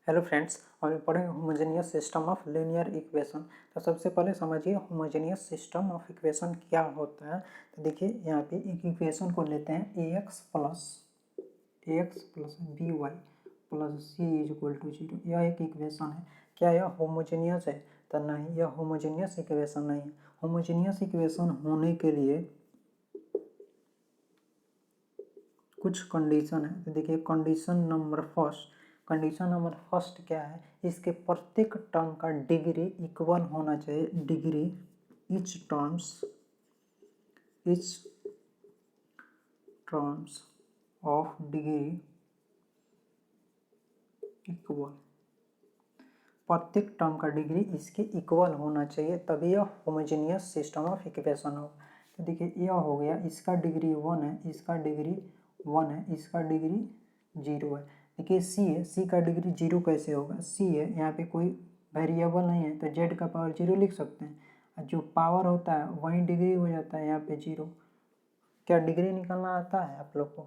Hello friends, हम पढ़ेंगे homogeneous system of linear equation. तो सबसे पहले समझिए होमोजेनियस सिस्टम ऑफ इक्वेशन क्या होता है। तो देखिए यहाँ पे एक इक्वेशन को लेते हैं ax plus b y plus c is equal to 0। यह एक इक्वेशन है। क्या यह होमोजेनियस है? तो नहीं, यह होमोजेनियस इक्वेशन नहीं है। होमोजेनियस इक्वेशन होने के लिए कुछ कंडीशन है। तो देखिए कंडीशन नंबर फर्स्ट क्या है, इसके प्रत्येक टर्म का डिग्री इक्वल होना चाहिए। Degree etch terms of degree equal, प्रत्येक टर्म का डिग्री इसके इक्वल होना चाहिए, तभी यह होमोजेनियस सिस्टम ऑफ इक्वेशन हो। तो देखिए यह हो गया, इसका डिग्री 1 है, इसका डिग्री 1 है, इसका डिग्री 0 है। देखिए सी है, सी का डिग्री 0 कैसे होगा? सी है, यहाँ पे कोई वेरिएबल नहीं है तो जेड का पावर 0 लिख सकते हैं। और जो पावर होता है वही डिग्री हो जाता है यहाँ पे 0। क्या डिग्री निकालना आता है आप लोग को?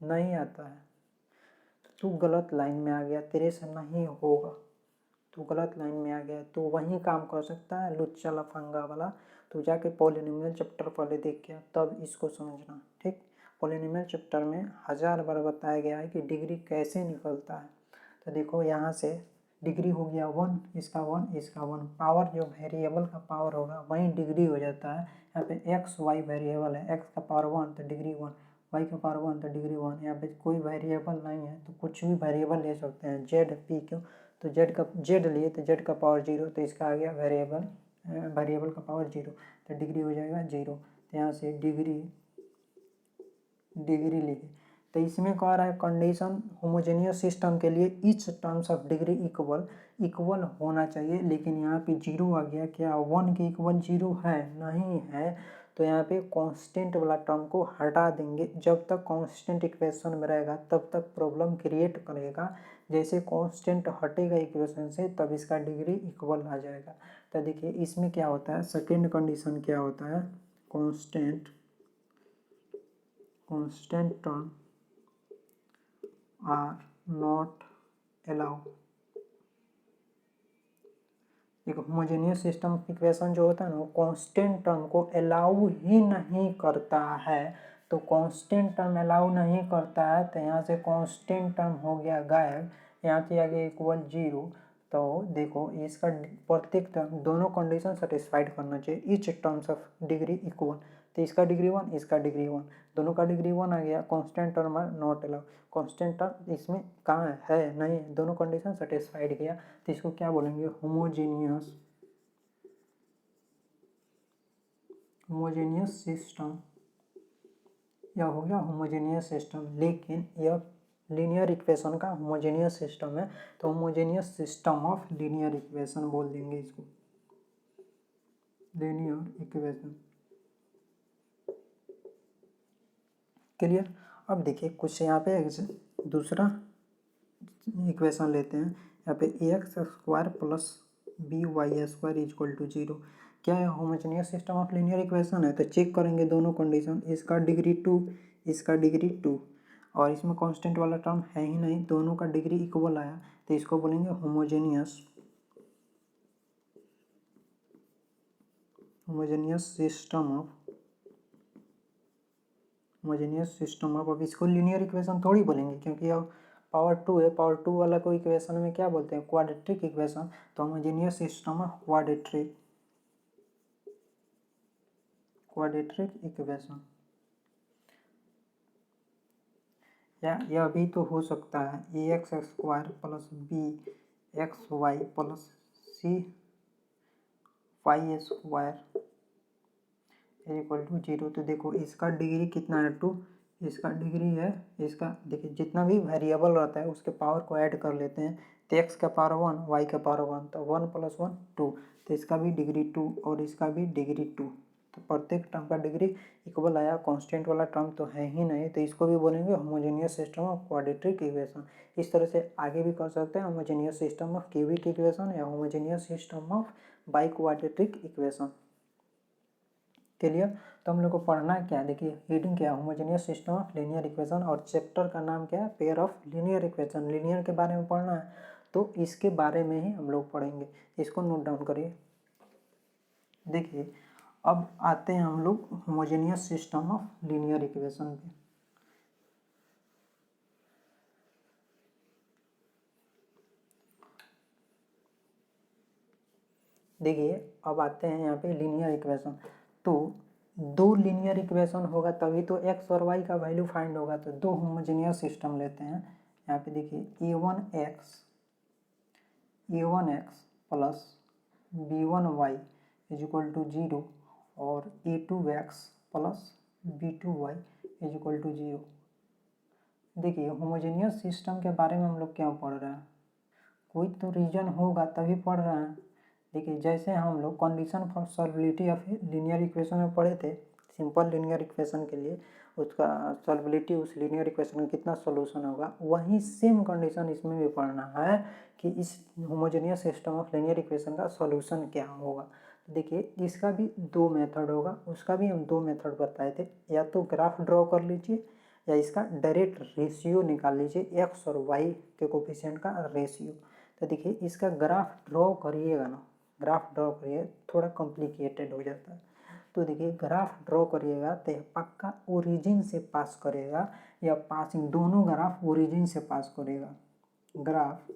नहीं आता है। तू गलत लाइन में आ गया, तेरे से नहीं होगा। तू गलत लाइन में आ गया, तो वही काम कर सकता है लुच्चा लफंगा वाला। तो जाके पॉलिनोमियल चैप्टर पहले देख के तब इसको समझना, ठीक। पॉलिनोमियल चैप्टर में 1000 बार बताया गया है कि डिग्री कैसे निकलता है। तो देखो यहाँ से डिग्री हो गया 1, इसका 1, इसका 1। पावर जो वेरिएबल का पावर होगा वही डिग्री हो जाता है। यहाँ पे एक्स वाई वेरिएबल है, एक्स का पावर 1 तो डिग्री 1, वाई का पावर 1 तो डिग्री 1। यहाँ पे कोई वेरिएबल नहीं है तो कुछ भी वेरिएबल ले सकते हैं। जेड पी क्यों, तो जेड लिए तो जेड का पावर 0, तो इसका आ गया वेरिएबल का पावर 0, तो डिग्री हो जाएगा 0। तो यहाँ से डिग्री लिखे। तो इसमें कह रहा है कंडीशन होमोजेनियस सिस्टम के लिए each terms of degree equal होना चाहिए, लेकिन यहाँ पे 0 आ गया। क्या 1 के इक्वल 0 है? नहीं है। तो यहाँ पे कांस्टेंट वाला टर्म को हटा देंगे। जब तक कांस्टेंट इक्वेशन में रहेगा तब तक प्रॉब्लम क्रिएट करेगा। जैसे कांस्टेंट हटेगा इक्वेशन से तब इसका डिग्री इक्वल आ जाएगा। तो देखिए इसमें क्या होता है, सेकेंड कंडीशन क्या होता है, constant term are not allow. एक होमोजेनियस सिस्टम इक्वेशन जो होता है ना, वो कांस्टेंट टर्म को अलाउ ही नहीं करता है। तो कांस्टेंट टर्म अलाउ नहीं करता है तो यहाँ से कांस्टेंट टर्म हो गया गायब। यहाँ से आगे इक्वल 0। तो देखो इसका प्रत्येक टर्म, दोनों कंडीशन सेटिस्फाइड करना चाहिए। Each terms of degree equal, तो इसका डिग्री 1, इसका डिग्री 1, दोनों का डिग्री 1 आ गया। Constant term not allow, constant term इसमें कहाँ है? नहीं, दोनों कंडीशन सेटिस्फाइड किया। तो इसको क्या बोलेंगे? Homogeneous system. यह हो गया होमोजेनियस सिस्टम, लेकिन यह लीनियर इक्वेशन का होमोजेनियस सिस्टम है। तो homogeneous system of linear equation बोल देंगे इसको, लीनियर इक्वेशन। क्लियर? अब देखिए कुछ यहाँ पे दूसरा इक्वेशन लेते हैं। यहाँ पे ax² plus by² equal to 0। क्या है? Homogeneous system of linear equation है। तो चेक करेंगे दोनों कंडीशन, इसका डिग्री 2, इसका डिग्री 2, और इसमें कांस्टेंट वाला टर्म है ही नहीं, दोनों का डिग्री इक्वल आया। तो इसको बोलेंगे होमोजेनियस सिस्टम ऑफ अब इसको लीनियर इक्वेशन थोड़ी बोलेंगे, क्योंकि अब पावर 2 है। पावर 2 वाला को इक्वेशन में क्या बोलते हैं? Quadratic equation. तो homogeneous system of quadratic equation, या यह भी तो हो सकता है ax² plus bxy plus cy² equal to 0। तो देखो इसका डिग्री कितना है? 2, इसका डिग्री है, इसका देखिए जितना भी वेरिएबल रहता है उसके पावर को ऐड कर लेते हैं। तो x का पावर 1, y का पावर 1, तो 1 + 1 2। तो इसका भी डिग्री 2 और इसका भी डिग्री 2। तो प्रत्येक टर्म का डिग्री इक्वल आया। कांस्टेंट वाला टर्म तो है ही नहीं, तो इसको भी बोलेंगे homogeneous system of quadratic equation. इस तरह से आगे भी कर सकते हैं, homogeneous system of cubic equation या homogeneous system of biquadratic equation. Clear? तो हम लोग को पढ़ना क्या है, देखिए रीडिंग क्या है, homogeneous system of linear equation, और चैप्टर का नाम क्या है? Pair of linear equation. Linear के बारे में पढ़ना है। तो इसके बारे में ही हम लोग पढ़ेंगे, इसको नोट डाउन करिए। देखिए अब आते हैं हम लोग homogeneous system of linear equation पे। देखिए अब आते हैं यहाँ पे लीनियर इक्वेशन। तो दो लीनियर इक्वेशन होगा तभी तो एक्स और वाई का वैल्यू फाइंड होगा। तो दो होमोजेनियस सिस्टम लेते हैं। यहाँ पे देखिए a1x plus b1y is equal to 0 और a2x plus b2y is equal to 0। देखिए होमोजेनियस सिस्टम के बारे में हम लोग क्यों पढ़ रहे हैं, कोई तो रीजन होगा तभी पढ़ रहे हैं। देखिए जैसे हम लोग condition for solvability of linear equation में पढ़े थे, सिंपल लीनियर इक्वेशन के लिए उसका सॉल्वेबिलिटी, उस लीनियर इक्वेशन में कितना सॉल्यूशन होगा, वही सेम कंडीशन इसमें भी पढ़ना है कि इस homogeneous system of linear equation का सॉल्यूशन क्या होगा। देखिए इसका भी दो मेथड होगा, उसका भी हम दो मेथड बताए थे। या तो ग्राफ ड्रॉ कर लीजिए या इसका डायरेक्ट रेशियो निकाल लीजिए, एक्स और वाई के कोफिशिएंट का रेशियो। तो देखिए इसका ग्राफ ड्रॉ करिएगा ना, ग्राफ ड्रॉ करिए, थोड़ा कॉम्प्लिकेटेड हो जाता है। तो देखिए ग्राफ ड्रॉ करिएगा तो पक्का ओरिजिन से पास करेगा या पासिंग, दोनों ग्राफ ओरिजिन से पास करेगा। Graph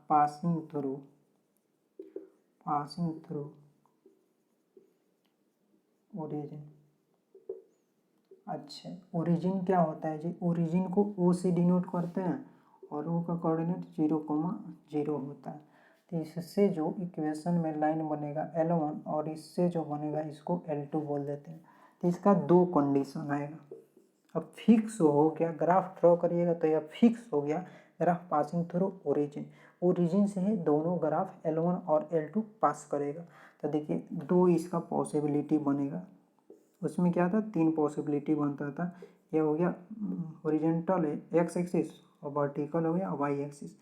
passing through origin. अच्छा ओरिजिन क्या होता है जी, ओरिजिन को ओ से डिनोट करते हैं और ओ का कोऑर्डिनेट 0,0 होता है। तो इससे जो इक्वेशन में लाइन बनेगा L1 और इससे जो बनेगा इसको L2 बोल देते हैं। तो इसका दो कंडीशन आएगा। अब फिक्स हो गया, ग्राफ ड्रॉ करिएगा तो यह फिक्स हो गया ग्राफ पासिंग थ्रू ओरिजिन से ही दोनों ग्राफ L1 और L2 पास करेगा। तो देखिए दो इसका पॉसिबिलिटी बनेगा, उसमें क्या था, तीन पॉसिबिलिटी बनता था। यह हो गया हॉरिजॉन्टल है एक्स एक्सिस और वर्टिकल हो गया वाई एक्सिस।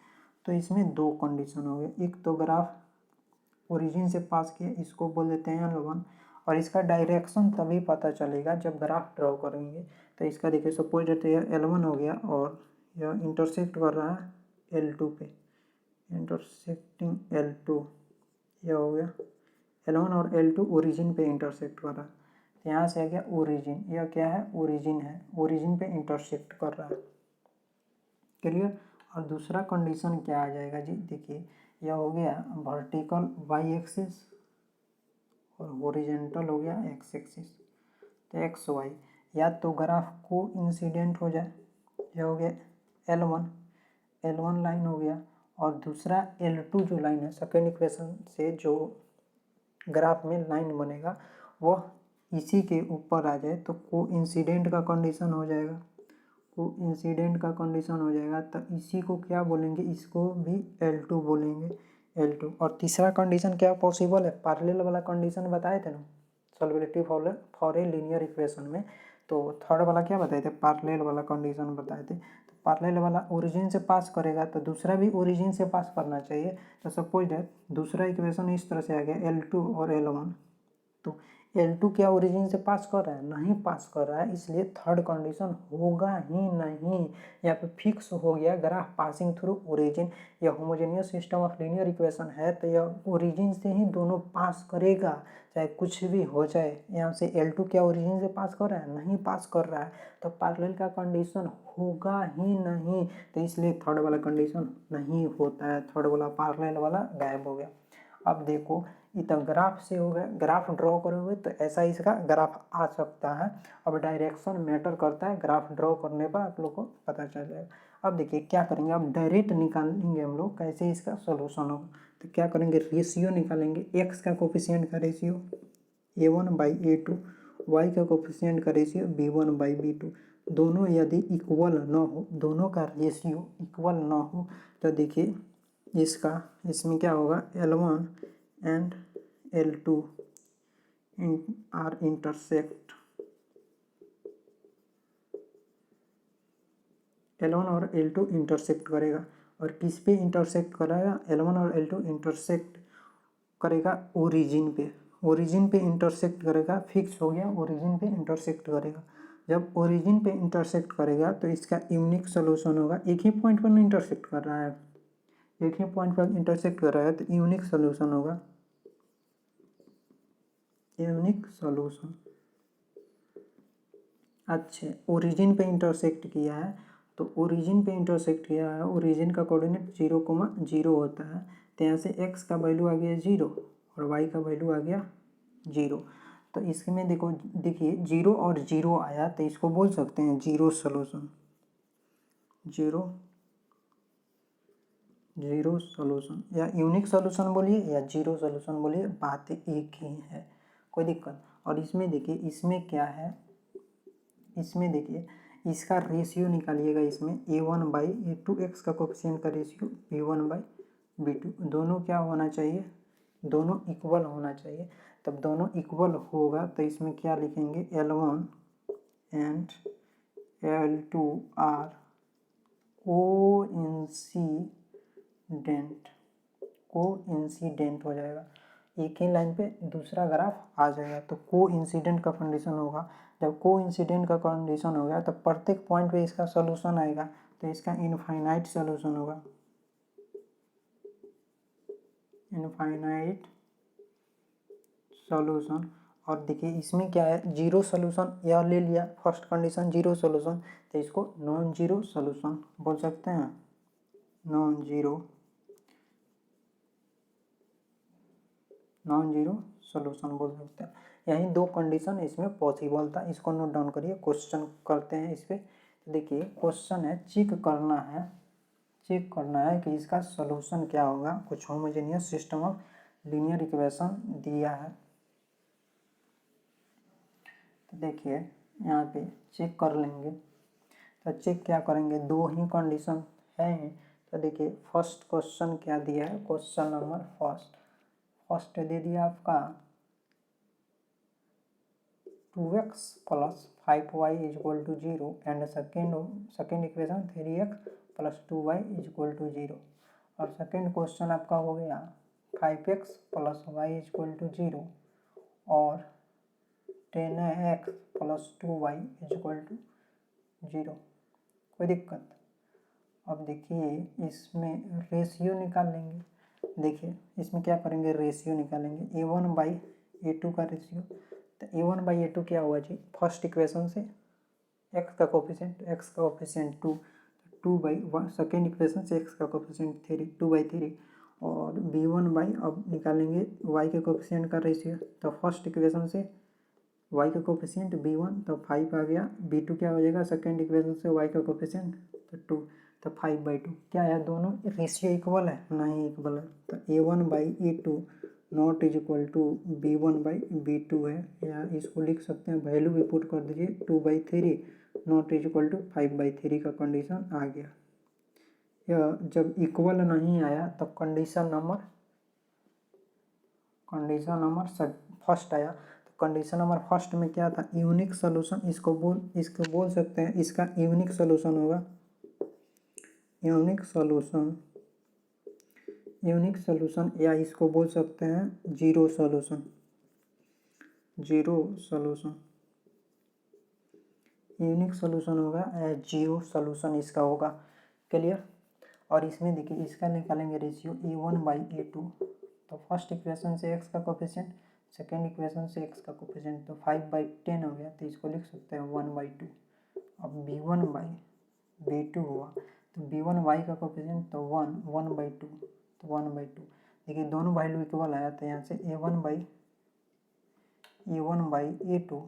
तो इसमें दो कंडीशन हो गए, एक तो ग्राफ ओरिजिन से पास किया, इसको बोल देते हैं L1, और इसका डायरेक्शन तभी पता चलेगा जब ग्राफ ड्रॉ करेंगे। तो इसका देखिए सपोज देते हैं L1 हो गया और यह इंटरसेक्ट कर रहा है L2 पे, इंटरसेक्टिंग L2, यह हो गया L1 और L2 ओरिजिन पे इंटरसेक्ट कर रहा है। तो यहाँ से आ गया ओरिजिन, यह क्या है, ओरिजिन है, ओरिजिन पे इंटरसेक्ट कर रहा है। क्लियर। और दूसरा कंडीशन क्या आ जाएगा जी, देखिए यह हो गया वर्टिकल वाई एक्सिस और हॉरिजॉन्टल हो गया एक्स एक्सिस। तो एक्स वाई या तो ग्राफ को इंसिडेंट हो जाए, यह हो गया L1 लाइन हो गया, और दूसरा L2 जो लाइन है सेकेंड इक्वेशन से जो ग्राफ में लाइन बनेगा वह इसी के ऊपर आ जाए तो को इंसिडेंट का कंडीशन हो जाएगा, को इंसिडेंट का कंडीशन हो जाएगा। तो इसी को क्या बोलेंगे, इसको भी L2 बोलेंगे, L2। और तीसरा कंडीशन क्या पॉसिबल है, पैरेलल वाला कंडीशन बताए थे ना सॉल्वेबिलिटी फॉर ए लीनियर इक्वेशन में। तो थर्ड वाला क्या बताए थे, पैरेलल वाला कंडीशन बताए थे। तो पैरेलल वाला ओरिजिन से पास करेगा तो दूसरा भी ओरिजिन से पास करना चाहिए। तो सपोज दैट दूसरा इक्वेशन इस तरह से आ गया L2 और L1, तो L2 क्या ओरिजिन से पास कर रहा है, नहीं पास कर रहा है, इसलिए थर्ड कंडीशन होगा ही नहीं। यहाँ पे फिक्स हो गया ग्राफ पासिंग थ्रू ओरिजिन। यह homogeneous system of linear equation है तो यह ओरिजिन से ही दोनों पास करेगा, चाहे कुछ भी हो जाए। यहाँ से L2 क्या ओरिजिन से पास कर रहा है, नहीं पास कर रहा है, तो पैरेलल का कंडीशन होगा ही नहीं। तो इसलिए थर्ड वाला कंडीशन नहीं होता है, थर्ड वाला पैरेलल वाला गायब हो गया। अब देखो इतना ग्राफ से हो गया, ग्राफ ड्रॉ करोगे तो ऐसा इसका ग्राफ आ सकता है। अब डायरेक्शन मैटर करता है, ग्राफ ड्रॉ करने पर आप लोग को पता चल जाएगा। अब देखिए क्या करेंगे, अब डायरेक्ट निकालेंगे हम लोग कैसे इसका सोल्यूशन होगा। तो क्या करेंगे, रेशियो निकालेंगे, एक्स का कोफिशिएंट का रेशियो A1/A2, वाई का कोफिशिएंट का रेशियो B1/B2। दोनों यदि इक्वल न हो, दोनों का रेशियो इक्वल न हो तो देखिए इसमें क्या होगा, L1 and L2 are intersect, L1 और L2 इंटरसेक्ट करेगा। और किस पे इंटरसेक्ट करेगा, L1 और L2 इंटरसेक्ट करेगा ओरिजिन पे इंटरसेक्ट करेगा। फिक्स हो गया, ओरिजिन पे इंटरसेक्ट करेगा। जब ओरिजिन पे इंटरसेक्ट करेगा तो इसका यूनिक सोल्यूशन होगा, एक ही पॉइंट पर इंटरसेक्ट कर रहा है एक ही पॉइंट पर इंटरसेक्ट कर रहा है तो यूनिक सोल्यूशन होगा, यूनिक सोल्यूशन। अच्छे ओरिजिन पे इंटरसेक्ट किया है, तो ओरिजिन पे इंटरसेक्ट किया है, ओरिजिन का कोऑर्डिनेट 0,0 होता है, तो यहाँ से x का वैल्यू आ गया 0 और y का वैल्यू आ गया 0। तो इसमें देखो, देखिए 0 और 0 आया तो इसको बोल सकते हैं जीरो सोल्यूशन, जीरो सोल्यूशन या यूनिक सोल्यूशन बोलिए या जीरो सोल्यूशन बोलिए, बात एक ही है, कोई दिक्कत। और इसमें देखिए, इसमें क्या है, इसमें देखिए इसका रेशियो निकालिएगा, इसमें a1/a2 x का कोफिशिएंट का रेशियो b1/b2, दोनों क्या होना चाहिए, दोनों इक्वल होना चाहिए। तब दोनों इक्वल होगा तो इसमें क्या लिखेंगे, L1 and L2 are coincident हो जाएगा, एक ही लाइन पे दूसरा ग्राफ आ जाएगा। तो कोइंसिडेंट का कंडीशन होगा, जब कोइंसिडेंट का कंडीशन हो गया तब प्रत्येक पॉइंट पे इसका सॉल्यूशन आएगा, तो इसका इनफाइनाइट सॉल्यूशन होगा, इनफाइनाइट सॉल्यूशन। और देखिए इसमें क्या है, जीरो सॉल्यूशन यह ले लिया, फर्स्ट कंडीशन जीरो सॉल्यूशन, तो इसको नॉन जीरो सॉल्यूशन बोल सकते हैं, नॉन जीरो सॉल्यूशन बोल सकते हैं। यही दो कंडीशन इसमें पॉसिबल था, इसको नोट डाउन करिए, क्वेश्चन करते हैं इस पर। देखिए क्वेश्चन है, चेक करना है कि इसका सॉल्यूशन क्या होगा, कुछ homogeneous system of linear equation दिया है। तो देखिए यहाँ पे चेक कर लेंगे, तो चेक क्या करेंगे, दो ही कंडीशन है। तो देखिए फर्स्ट क्वेश्चन क्या दिया है, क्वेश्चन नंबर फर्स्ट दे दिया आपका 2x + 5y = 0 and second equation 3x + 2y = 0। और सेकेंड क्वेश्चन आपका हो गया 5x + y = 0 और 10x + 2y = 0, कोई दिक्कत। अब देखिए इसमें रेशियो निकाल लेंगे, देखिए इसमें क्या करेंगे, रेशियो निकालेंगे, a1/a2 का रेशियो। तो a1/a2 क्या हुआ जी, फर्स्ट इक्वेशन से x का कोफिशिएंट 2/1, सेकेंड इक्वेशन से x का कोफिशिएंट 3 2/3, और b1/ अब निकालेंगे y के कोफिशिएंट का रेशियो। तो फर्स्ट इक्वेशन से y का कोफिशिएंट b1 तो 5 आ गया, b2 क्या हो जाएगा, सेकेंड इक्वेशन से y का कोफिशिएंट तो 2, तो 5/2। क्या है, दोनों रेशियो इक्वल है, नहीं इक्वल है, तो a1/a2 not equal to b1/b2 है, या इसको लिख सकते हैं, वैल्यू भी पुट कर दीजिए 2/3 नॉट इक्वल टू 5/3 का कंडीशन आ गया। यह जब इक्वल नहीं आया तब कंडीशन नंबर फर्स्ट आया। तो कंडीशन नंबर फर्स्ट में क्या था, यूनिक सोल्यूशन, इसको बोल सकते हैं, इसका यूनिक सोल्यूशन होगा, यूनिक सोल्यूशन, या इसको बोल सकते हैं जीरो सोल्यूशन, यूनिक सोल्यूशन होगा या जीरो सोल्यूशन इसका होगा, क्लियर। और इसमें देखिए इसका निकालेंगे रेशियो a1/a2, तो फर्स्ट इक्वेशन से x का कोफिशिएंट, सेकेंड इक्वेशन से x का कोफिशिएंट, तो 5/10 हो गया, तो इसको लिख सकते हैं 1/2। अब b1/b2 हुआ, तो b1y का कोफिशिएंट तो 1/2, तो 1/2। देखिए दोनों वैल्यू इक्वल आया, तो यहाँ से a1/a2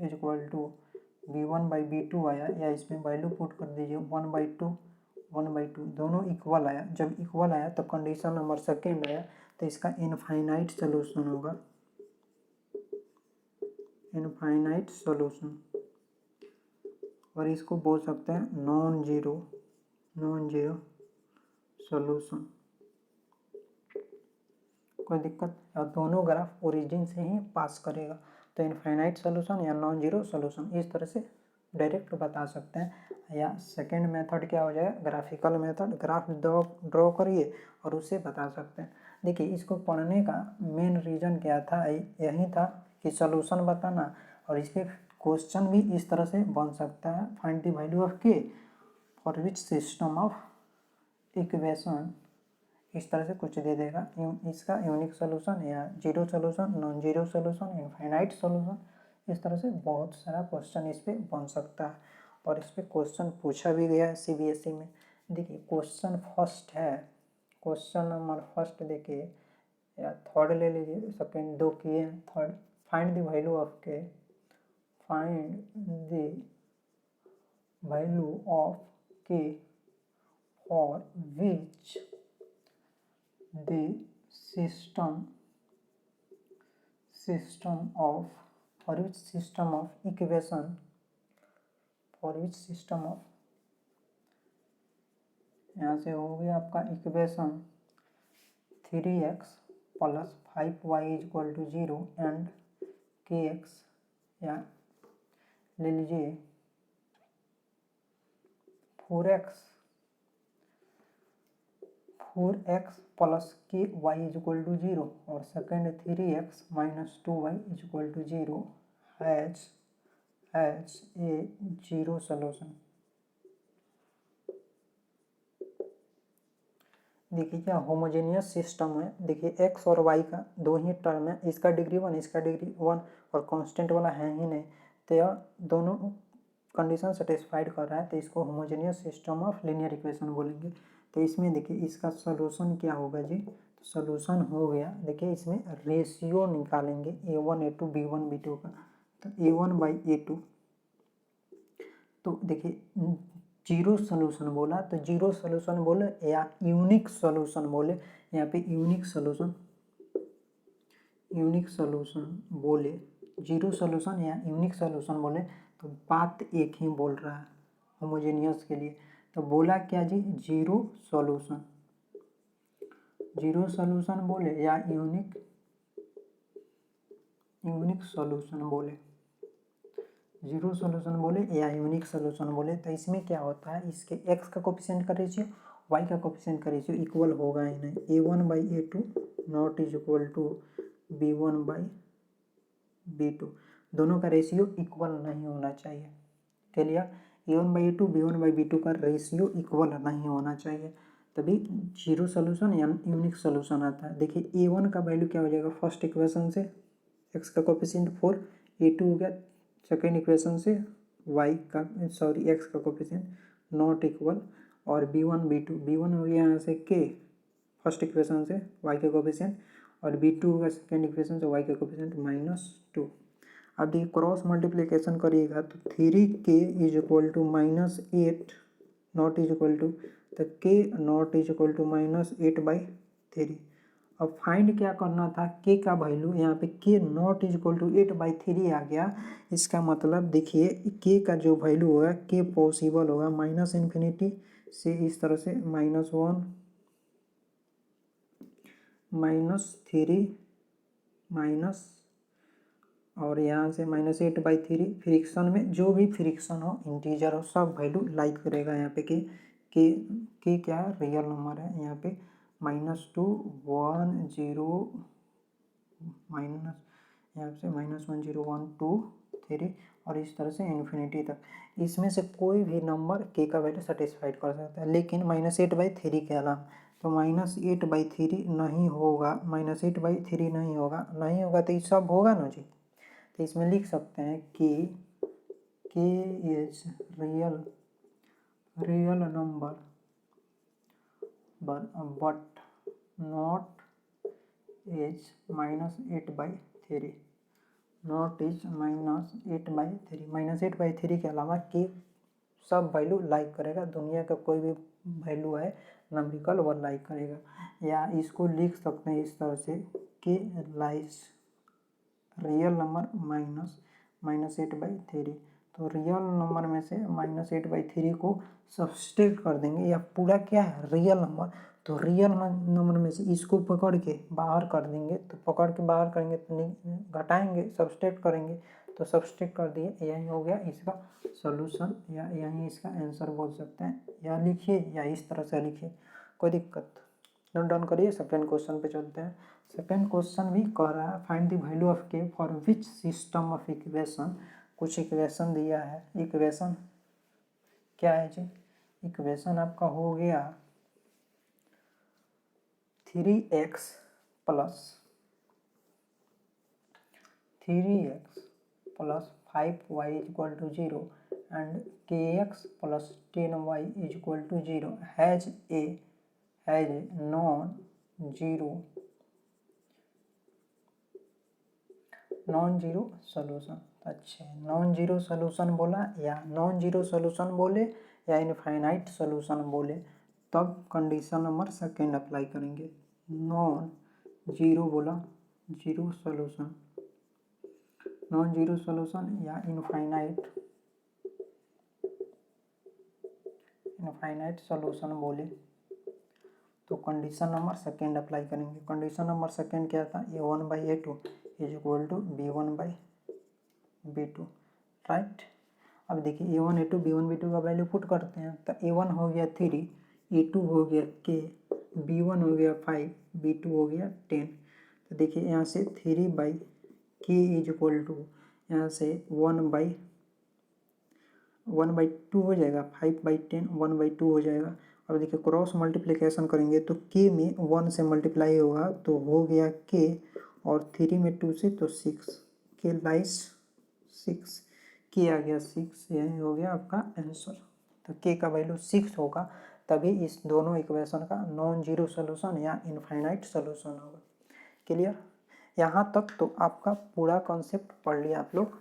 इक्वल टू b1/b2 आया, या इसमें वैल्यू पुट कर दीजिए 1/2, दोनों इक्वल आया। जब इक्वल आया तो कंडीशन नंबर सेकेंड आया, तो इसका इनफाइनाइट सोल्यूशन होगा, इनफाइनाइट सोल्यूशन, और इसको बोल सकते हैं नॉन जीरो सोल्यूशन, कोई दिक्कत। और दोनों ग्राफ ओरिजिन से ही पास करेगा, तो इनफाइनाइट सोल्यूशन या नॉन जीरो सोल्यूशन, इस तरह से डायरेक्ट बता सकते हैं। या सेकेंड मेथड क्या हो जाएगा, ग्राफिकल मेथड, ग्राफ ड्रॉ करिए और उसे बता सकते हैं। देखिए इसको पढ़ने का मेन रीज़न क्या था, यही था कि सोल्यूशन बताना, और इसके क्वेश्चन भी इस तरह से बन सकता है, find the value of k for which system of equation इस तरह से कुछ दे देगा, इसका यूनिक सोल्यूशन या zero solution, non zero solution, infinite solution, इस तरह से बहुत सारा क्वेश्चन इस पे बन सकता है और इस पे क्वेश्चन पूछा भी गया है CBSE में। देखिए क्वेश्चन फर्स्ट है, क्वेश्चन नंबर फर्स्ट देखिए या थर्ड ले लीजिए, सेकेंड दो किए हैं, third find the value of के, फाइंड द वैल्यू ऑफ के for which the system of for which system of equation for which system of यहाँ से हो गया आपका equation 3x plus 5y equal to 0 and kx, या ले लीजिए 4x प्लस के वाई इज इक्वल टू 0 और second 3x minus 2y is equal to 0 has a zero solution. देखिए क्या होमोजेनियस सिस्टम है, देखिए x और y का दो ही टर्म है, इसका डिग्री 1 इसका डिग्री 1 और कांस्टेंट वाला है ही नहीं, तो यह दोनों कंडीशन सेटिस्फाइड कर रहा है, तो इसको homogeneous system of linear equation बोलेंगे। तो इसमें देखिए इसका सोल्यूशन क्या होगा जी, तो सोल्यूशन हो गया, देखिए इसमें रेशियो निकालेंगे a1 a2 b1 b2 का, तो a1 बाई a2, तो देखिए जीरो सोल्यूशन बोला तो जीरो सोल्यूशन बोले या यूनिक सोल्यूशन बोले, यहाँ पे यूनिक सोल्यूशन बोले, जीरो सोल्यूशन या यूनिक सोल्यूशन बोले तो बात एक ही बोल रहा है होमोजेनियस के लिए। तो बोला क्या जी, जीरो सोल्यूशन बोले या यूनिक सोल्यूशन बोले, जीरो सोल्यूशन बोले या यूनिक सोल्यूशन बोले। तो इसमें क्या होता है, इसके x का कोफिशिएंट का रेशियो y का कोफिशिएंट का रेशियो इक्वल होगा ही नहीं, a1 by a2 not is equal to b1 by b2, दोनों का रेशियो इक्वल नहीं होना चाहिए। Clear, a1 by a2 b1 by b2 का रेशियो इक्वल नहीं होना चाहिए, तभी जीरो सोल्यूशन या यूनिक सोल्यूशन आता है। देखिए a1 का वैल्यू क्या हो जाएगा, फर्स्ट इक्वेशन से x का कोफिशिएंट 4, a2 हो गया सेकेंड इक्वेशन से x का कोफिशिएंट नॉट इक्वल, और b1 हो गया यहाँ से k फर्स्ट इक्वेशन से y का कोफिशिएंट, और b2 होगा सेकेंड इक्वेशन से y का कोफिशिएंट -2। अब देखिए क्रॉस मल्टीप्लिकेशन करिएगा तो 3k is equal to -8 not is equal to, तो k not is equal to -8/3। अब फाइंड क्या करना था, k का वैल्यू, यहाँ पे k not is equal to 8/3 आ गया, इसका मतलब देखिए k का जो वैल्यू होगा k पॉसिबल होगा -∞ से इस तरह से -1 -3 माइनस और यहाँ से -8/3, फ्रिक्शन में जो भी फ्रिक्शन हो इंटीजर हो सब वैल्यू लाइक करेगा। यहाँ पे के क्या है, रियल नंबर है, यहाँ पे -2 1 0 माइनस यहाँ से -1 0 1 2 3 और इस तरह से इन्फिनिटी तक, इसमें से कोई भी नंबर के का वैल्यू सेटिस्फाइड कर सकता है, लेकिन -8/3 के अलावा, तो -8/3 नहीं होगा, -8/3 नहीं होगा तो ये सब होगा ना जी। तो इसमें लिख सकते हैं कि k is real number but not is -8/3, not is -8/3, -8/3 के अलावा के सब वैल्यू लाइक करेगा, दुनिया का कोई भी वैल्यू है नंबरिकल वो लाइक करेगा। या इसको लिख सकते हैं इस तरह से के लाइज रियल नंबर -8/3, तो रियल नंबर में से -8/3 को सब्सट्रैक्ट कर देंगे, या पूरा क्या है रियल नंबर, तो रियल नंबर में से इसको पकड़ के बाहर कर देंगे, तो पकड़ के बाहर करेंगे तो घटाएंगे, सब्सट्रैक्ट करेंगे तो सब्सट्रैक्ट कर दिए, यही हो गया इसका सॉल्यूशन, या यही इसका आंसर बोल सकते हैं, या लिखिए या इस तरह से लिखिए, कोई दिक्कत नोट डाउन करिए। सेकेंड क्वेश्चन पे चलते हैं। सेकेंड क्वेश्चन भी कह रहा है फाइंड द वैल्यू ऑफ के for which system of equation, कुछ इक्वेशन दिया है, इक्वेशन क्या है जी, इक्वेशन आपका हो गया 3x plus 5y equal to 0 and kx plus 10y equal to 0 has a non zero solution. अच्छा, नॉन जीरो सोल्यूशन बोला या नॉन जीरो सोल्यूशन बोले या इनफाइनाइट सोल्यूशन बोले, तब कंडीशन नंबर सेकेंड अप्लाई करेंगे। नॉन जीरो बोला zero solution, non zero solution या इनफाइनाइट सोल्यूशन बोले तो कंडीशन नंबर सेकेंड अप्लाई करेंगे। कंडीशन नंबर सेकेंड क्या था, a1/a2 is equal to b1/b2, right. अब देखिए a1 a2 b1 b2 का वैल्यू पुट करते हैं तो a1 हो गया 3, a2 हो गया k, b1 हो गया 5, b2 हो गया 10। तो देखिए यहाँ से 3/k इज इक्वल टू यहाँ से 1/2 हो जाएगा, 5/10 1/2 हो जाएगा। अब देखिए क्रॉस मल्टीप्लिकेशन करेंगे तो k में 1 से मल्टीप्लाई होगा तो हो गया k, और 3 में 2 से तो 6, k लाइस 6, k आ गया 6, यही हो गया आपका आंसर। तो k का वैल्यू 6 होगा, तभी इस दोनों इक्वेशन का नॉन जीरो सोल्यूशन या इनफाइनाइट सोल्यूशन होगा। क्लियर? यहाँ तक तो आपका पूरा कॉन्सेप्ट पढ़ लिया आप लोग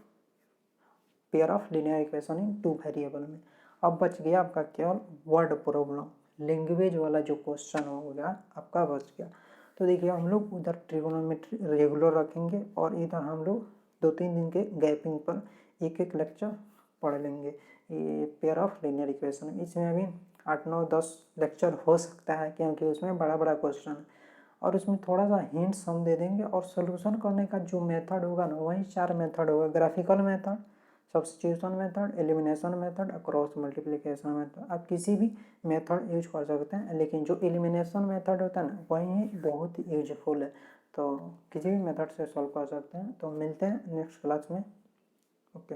pair of linear equation in two variable में। अब बच गया आपका केवल वर्ड प्रॉब्लम, लैंग्वेज वाला जो क्वेश्चन हो गया आपका बच गया। तो देखिए हम लोग उधर ट्रिगोनोमेट्री रेगुलर रखेंगे और इधर हम लोग 2-3 दिन के गैपिंग पर एक एक लेक्चर पढ़ लेंगे ये पेयर ऑफ लीनियर इक्वेशन। इसमें अभी 8-9-10 लेक्चर हो सकता है क्योंकि उसमें बड़ा बड़ा क्वेश्चन है और उसमें थोड़ा सा हिंट्स हम दे देंगे और सोल्यूशन करने का जो मेथड होगा ना वही 4 मेथड होगा, graphical method, substitution method, elimination method, cross multiplication method. आप किसी भी मेथड यूज कर सकते हैं, लेकिन जो एलिमिनेशन मेथड होता है ना वही बहुत यूजफुल है, तो किसी भी मेथड से सॉल्व कर सकते हैं। तो मिलते हैं नेक्स्ट क्लास में। ओके।